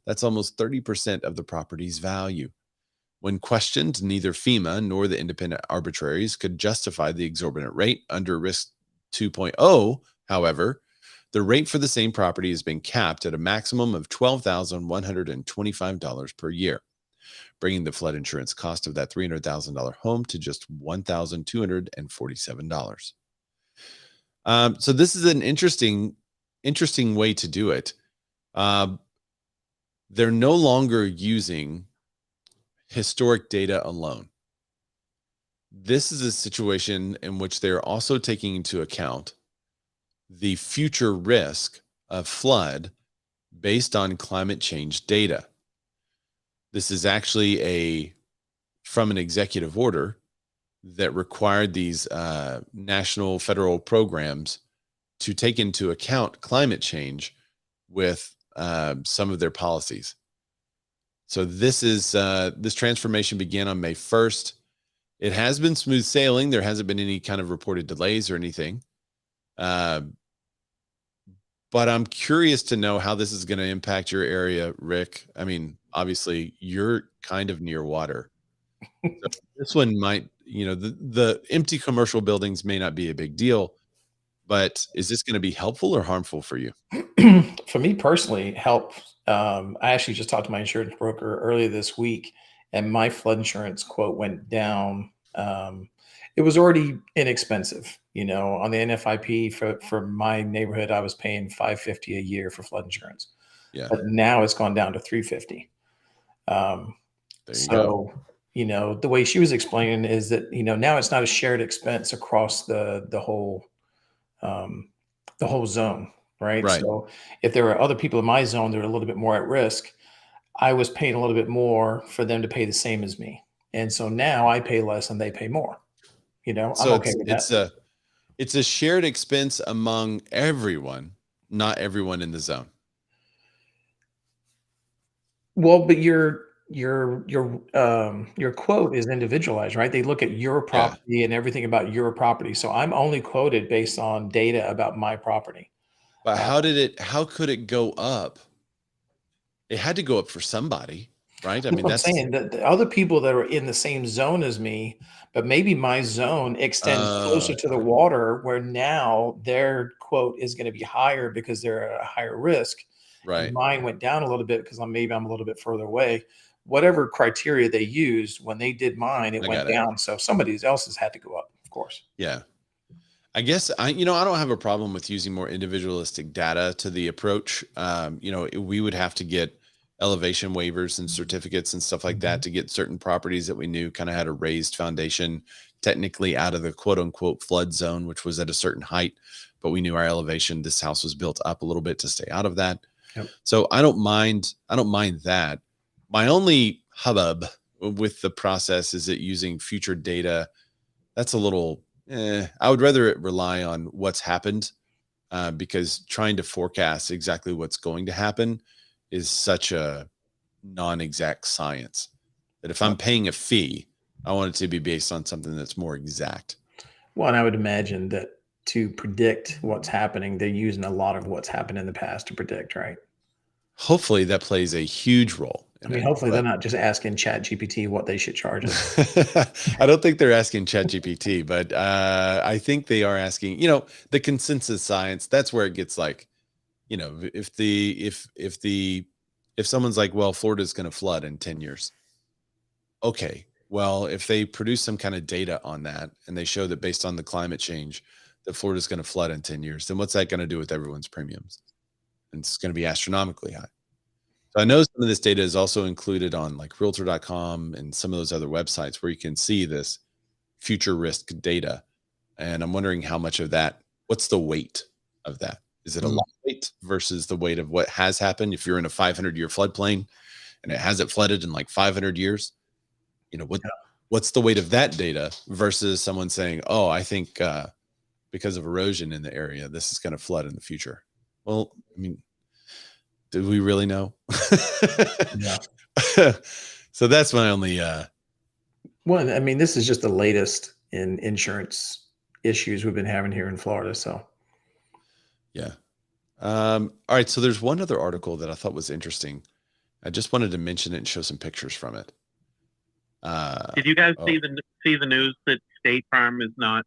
Speaker 1: That's almost 30% of the property's value. When questioned, neither FEMA nor the independent arbitraries could justify the exorbitant rate. Under Risk 2.0, however, the rate for the same property has been capped at a maximum of $12,125 per year, bringing the flood insurance cost of that $300,000 home to just $1,247. So this is an interesting way to do it. They're no longer using historic data alone. This is a situation in which they're also taking into account the future risk of flood based on climate change data. This is actually from an executive order that required these national federal programs to take into account climate change with some of their policies. So this transformation began on May 1st. It has been smooth sailing. There hasn't been any kind of reported delays or anything. But I'm curious to know how this is going to impact your area, Rick. I mean, obviously you're kind of near water. So this one might, the empty commercial buildings may not be a big deal, but is this going to be helpful or harmful for you?
Speaker 2: For me personally, help. I actually just talked to my insurance broker earlier this week, and my flood insurance quote went down. It was already inexpensive, on the NFIP for my neighborhood, I was paying $550 a year for flood insurance,
Speaker 1: Yeah.
Speaker 2: but now it's gone down to $350.
Speaker 1: There you go.
Speaker 2: So, the way she was explaining is that, now it's not a shared expense across the whole zone, right?
Speaker 1: Right.
Speaker 2: So if there are other people in my zone that are a little bit more at risk, I was paying a little bit more for them to pay the same as me. And so now I pay less and they pay more. I'm
Speaker 1: So
Speaker 2: okay with that.
Speaker 1: it's a shared expense among everyone, not everyone in the zone.
Speaker 2: Well, but your quote is individualized, right? They look at your
Speaker 1: Yeah.
Speaker 2: property and everything about your property. So I'm only quoted based on data about my property.
Speaker 1: But
Speaker 2: Uh,
Speaker 1: how could it go up? It had to go up for somebody, right? I
Speaker 2: That's
Speaker 1: mean,
Speaker 2: what I'm saying. The other people that are in the same zone as me, but maybe my zone extends closer to the water, where now their quote is going to be higher because they're at a higher risk, and
Speaker 1: right.
Speaker 2: mine went down a little bit because I'm a little bit further away. Whatever criteria they used when they did mine, it
Speaker 1: I
Speaker 2: went
Speaker 1: got it.
Speaker 2: down. So somebody else's had to go up, of course.
Speaker 1: Yeah. I guess I don't have a problem with using more individualistic data to the approach. We would have to get elevation waivers and certificates and stuff like that
Speaker 2: Mhm.
Speaker 1: to get certain properties that we knew kind of had a raised foundation, technically out of the quote unquote flood zone, which was at a certain height, but we knew our elevation. This house was built up a little bit to stay out of that.
Speaker 2: Yep.
Speaker 1: So I don't mind that. My only hubbub with the process is it using future data. That's a little, I would rather it rely on what's happened, because trying to forecast exactly what's going to happen is such a non-exact science that if I'm
Speaker 2: Yep.
Speaker 1: paying a fee, I want it to be based on something that's more exact.
Speaker 2: Well, and I would imagine that to predict what's happening, they're using a lot of what's happened in the past to predict, right?
Speaker 1: Hopefully that plays a huge role
Speaker 2: I
Speaker 1: in
Speaker 2: mean,
Speaker 1: it,
Speaker 2: hopefully they're
Speaker 1: but
Speaker 2: not just asking ChatGPT what they should charge us.
Speaker 1: I don't think they're asking ChatGPT, but I think they are asking, the consensus science. That's where it gets like, if someone's like, well, Florida's going to flood in 10 years. Okay. Well, if they produce some kind of data on that and they show that based on the climate change, that Florida's going to flood in 10 years, then what's that going to do with everyone's premiums? And it's going to be astronomically high. So I know some of this data is also included on like realtor.com and some of those other websites where you can see this future risk data. And I'm wondering how much of that, what's the weight of that? Is it a
Speaker 2: Mm.
Speaker 1: light weight versus the weight of what has happened? If you're in a 500-year floodplain and it hasn't flooded in like 500 years,
Speaker 2: Yeah.
Speaker 1: what's the weight of that data versus someone saying, oh, I think because of erosion in the area, this is going to flood in the future. Well, I mean, do we really know?
Speaker 2: Yeah.
Speaker 1: So that's my only
Speaker 2: Well, I mean, this is just the latest in insurance issues we've been having here in Florida. So,
Speaker 1: yeah. All right, so there's one other article that I thought was interesting. I just wanted to mention it and show some pictures from it.
Speaker 3: Did you guys see the news that State Farm is not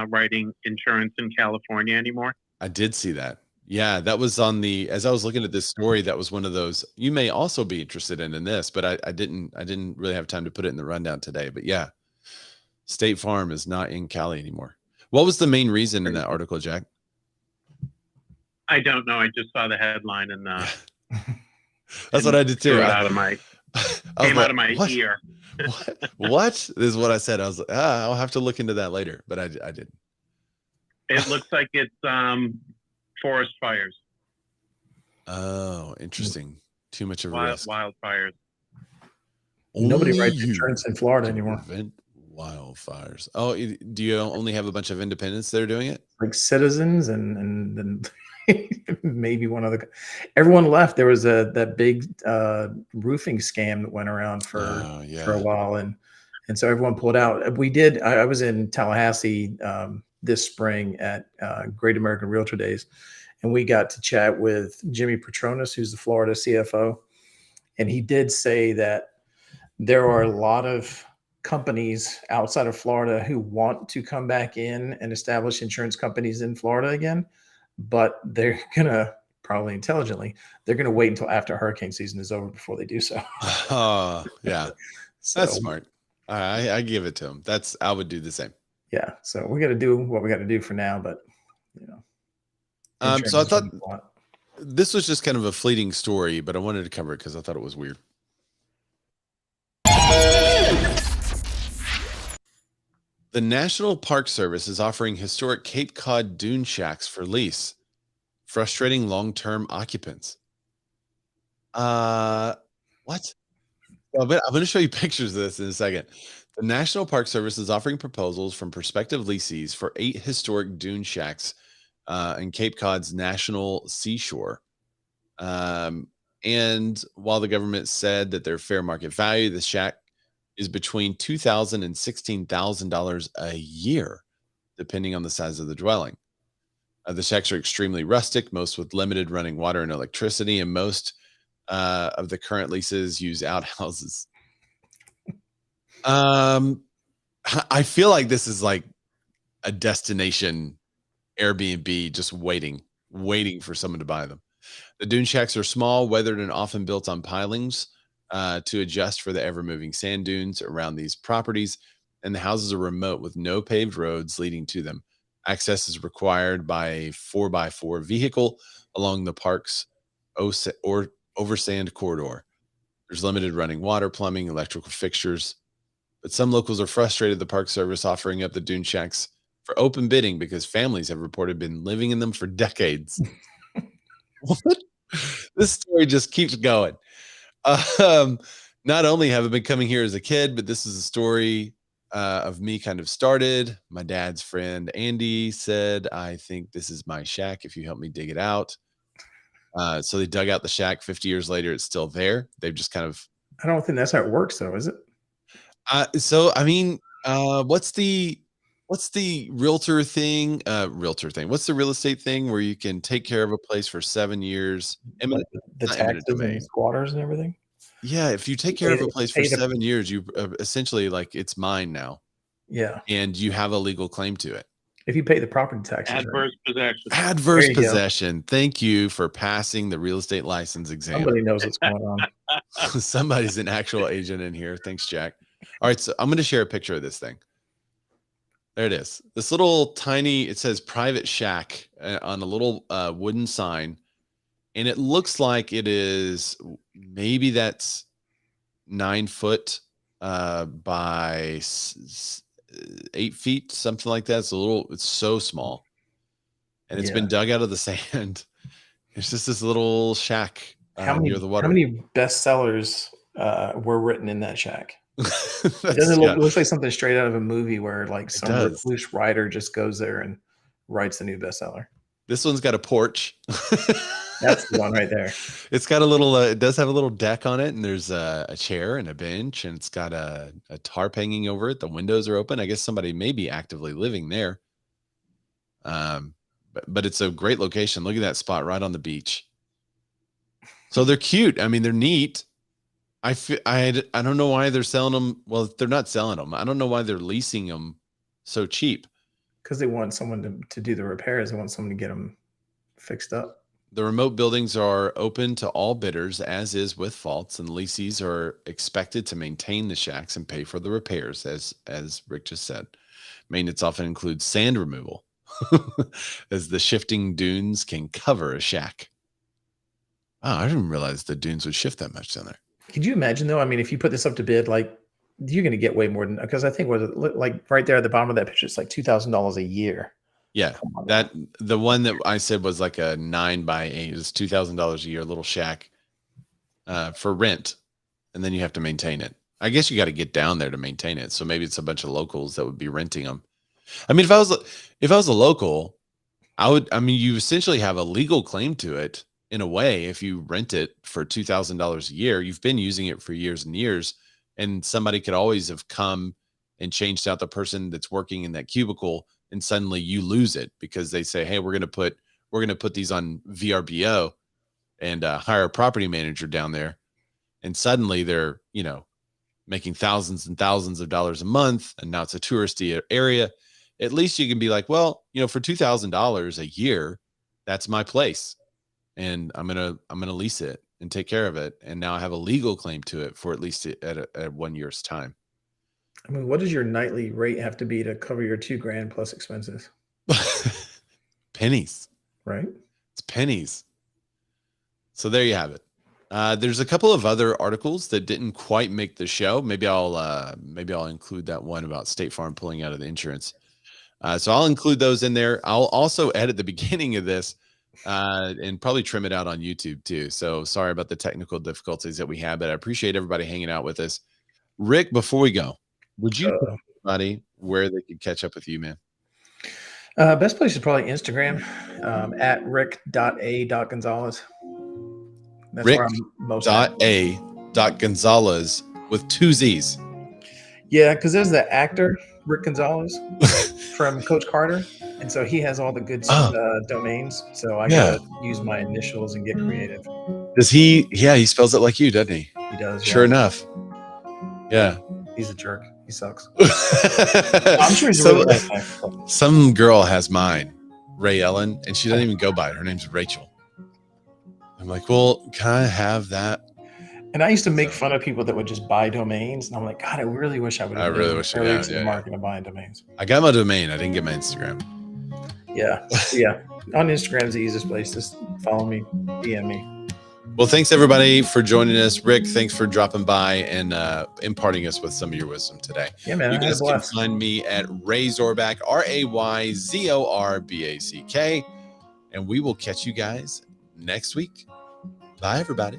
Speaker 3: writing insurance in California anymore?
Speaker 1: I did see that. Yeah, that was as I was looking at this story, that was one of those you may also be interested in this, but I didn't really have time to put it in the rundown today. But yeah, State Farm is not in Cali anymore. What was the main reason in that article, Jack?
Speaker 3: I don't know. I just saw the headline and
Speaker 1: That's what I did too.
Speaker 3: Threw it out of my came out of my ear.
Speaker 1: What? This is what I said. I was like, I'll have to look into that later, but I didn't.
Speaker 3: It looks like it's forest fires.
Speaker 1: Oh, interesting. Too much of a risk.
Speaker 3: Wildfires.
Speaker 2: nobody writes insurance in Florida anymore.
Speaker 1: Prevent wildfires. Oh, do you only have a bunch of independents that are doing it?
Speaker 2: Like Citizens and maybe one other. Everyone left. There was that big roofing scam that went around for a while, and so everyone pulled out. We did. I was in Tallahassee this spring at Great American Realtor Days, and we got to chat with Jimmy Petronas, who's the Florida CFO, And he did say that there are a lot of companies outside of Florida who want to come back in and establish insurance companies in Florida again, but they're going to probably intelligently, they're going to wait until after hurricane season is over before they do so.
Speaker 1: Oh, yeah.
Speaker 2: So,
Speaker 1: That's smart. I give it to him. I would do the same.
Speaker 2: yeah. So we got to do what we got to do for now, but
Speaker 1: so I thought this was just kind of a fleeting story, but I wanted to cover it because I thought it was weird. The National Park Service is offering historic Cape Cod dune shacks for lease, frustrating long-term occupants. What? I'm going to show you pictures of this in a second. The National Park Service is offering proposals from prospective lessees for 8 historic dune shacks in Cape Cod's national seashore. And while the government said that their fair market value, the shack is between $2,000 and $16,000 a year, depending on the size of the dwelling. The shacks are extremely rustic, most with limited running water and electricity, and most of the current leases use outhouses. I feel like this is like a destination Airbnb, just waiting for someone to buy them. The dune shacks are small, weathered, and often built on pilings to adjust for the ever-moving sand dunes around these properties, and the houses are remote with no paved roads leading to them. Access is required by a 4x4 vehicle along the park's oversand corridor. There's limited running water, plumbing, electrical fixtures, but some locals are frustrated the Park Service offering up the dune shacks for open bidding because families have reported been living in them for decades. What? This story just keeps going. Not only have I been coming here as a kid, but this is a story of me kind of started. My dad's friend Andy said, I think this is my shack if you help me dig it out. So they dug out the shack. 50 years later, it's still there. They've just kind of...
Speaker 2: I don't think that's how it works, though, is it?
Speaker 1: So, I mean, what's the realtor thing? What's the real estate thing where you can take care of a place for 7 years?
Speaker 2: Like the taxes and squatters and everything?
Speaker 1: Yeah, if you take care of a place for 7 years, you essentially like it's mine now.
Speaker 2: Yeah.
Speaker 1: And you have a legal claim to it.
Speaker 2: If you pay the property taxes.
Speaker 3: Adverse possession.
Speaker 1: Adverse possession. Thank you for passing the real estate license exam.
Speaker 2: Somebody knows what's going on.
Speaker 1: Somebody's an actual agent in here. Thanks, Jack. All right, so I'm going to share a picture of this thing. There it is. This little tiny, it says private shack on a little wooden sign. And it looks like it is, maybe that's 9 foot by 8 feet, something like that. It's so small. And it's been dug out of the sand. It's just this little shack near the water.
Speaker 2: How many bestsellers were written in that shack? It looks like something straight out of a movie where like some recluse writer just goes there and writes a new bestseller.
Speaker 1: This one's got a porch.
Speaker 2: That's the one right there.
Speaker 1: It's got a little, it does have a little deck on it, and there's a chair and a bench, and it's got a tarp hanging over it. The windows are open. I guess somebody may be actively living there. But it's a great location. Look at that spot right on the beach. So they're cute. I mean, they're neat. I don't know why they're selling them. Well, they're not selling them. I don't know why they're leasing them so cheap.
Speaker 2: Because they want someone to do the repairs. They want someone to get them fixed up.
Speaker 1: The remote buildings are open to all bidders, as is with faults, and lessees are expected to maintain the shacks and pay for the repairs, as Rick just said. Maintenance often includes sand removal, as the shifting dunes can cover a shack. Oh, I didn't realize the dunes would shift that much down there.
Speaker 2: Could you imagine, though? I mean, if you put this up to bid, like, you're going to get way more than, because I think like right there at the bottom of that picture, it's like $2,000 a year.
Speaker 1: Yeah, the one that I said was like a 9x8. It's $2,000 a year, little shack for rent, and then you have to maintain it. I guess you got to get down there to maintain it. So maybe it's a bunch of locals that would be renting them. I mean, if I was a local, you essentially have a legal claim to it in a way. If you rent it for $2,000 a year, you've been using it for years and years, and somebody could always have come and changed out the person that's working in that cubicle, and suddenly you lose it because they say, hey, we're going to put these on VRBO and hire a property manager down there. and suddenly they're, making thousands and thousands of dollars a month, and now it's a touristy area. At least you can be like, well, for $2,000 a year, that's my place, and I'm gonna lease it and take care of it, and now I have a legal claim to it for at least at 1 year's time.
Speaker 2: I mean, what does your nightly rate have to be to cover your $2,000 plus expenses?
Speaker 1: Pennies,
Speaker 2: right?
Speaker 1: It's pennies. So there you have it. There's a couple of other articles that didn't quite make the show. Maybe I'll include that one about State Farm pulling out of the insurance. So I'll include those in there. I'll also edit the beginning of this and probably trim it out on YouTube too. So sorry about the technical difficulties that we had, but I appreciate everybody hanging out with us. Rick, before we go, would you tell everybody where they could catch up with you, man?
Speaker 2: Best place is probably Instagram at rick.a.gonzalez. That's where I'm most
Speaker 1: Gonzalez with 2 Z's.
Speaker 2: Yeah, because there's the actor Rick Gonzalez from Coach Carter, and so he has all the good domains. So I gotta use my initials and get creative.
Speaker 1: Does he? Yeah, he spells it like you, doesn't he?
Speaker 2: He does.
Speaker 1: Sure enough. Yeah.
Speaker 2: He's a jerk. He sucks. I'm sure he's a really nice guy.
Speaker 1: Some girl has mine, Ray Ellen, and she doesn't even go by it. Her name's Rachel. I'm like, well, can I have that?
Speaker 2: And I used to make fun of people that would just buy domains, and I'm like, God, I really wish I would have been early to the market of buying domains.
Speaker 1: I got my domain. I didn't get my Instagram.
Speaker 2: Yeah. On Instagram is the easiest place. Just follow me, DM me.
Speaker 1: Well, thanks everybody for joining us. Rick, thanks for dropping by and imparting us with some of your wisdom today.
Speaker 2: Yeah, man.
Speaker 1: You guys can find me at Ray Zorback, RayZorback, and we will catch you guys next week. Bye, everybody.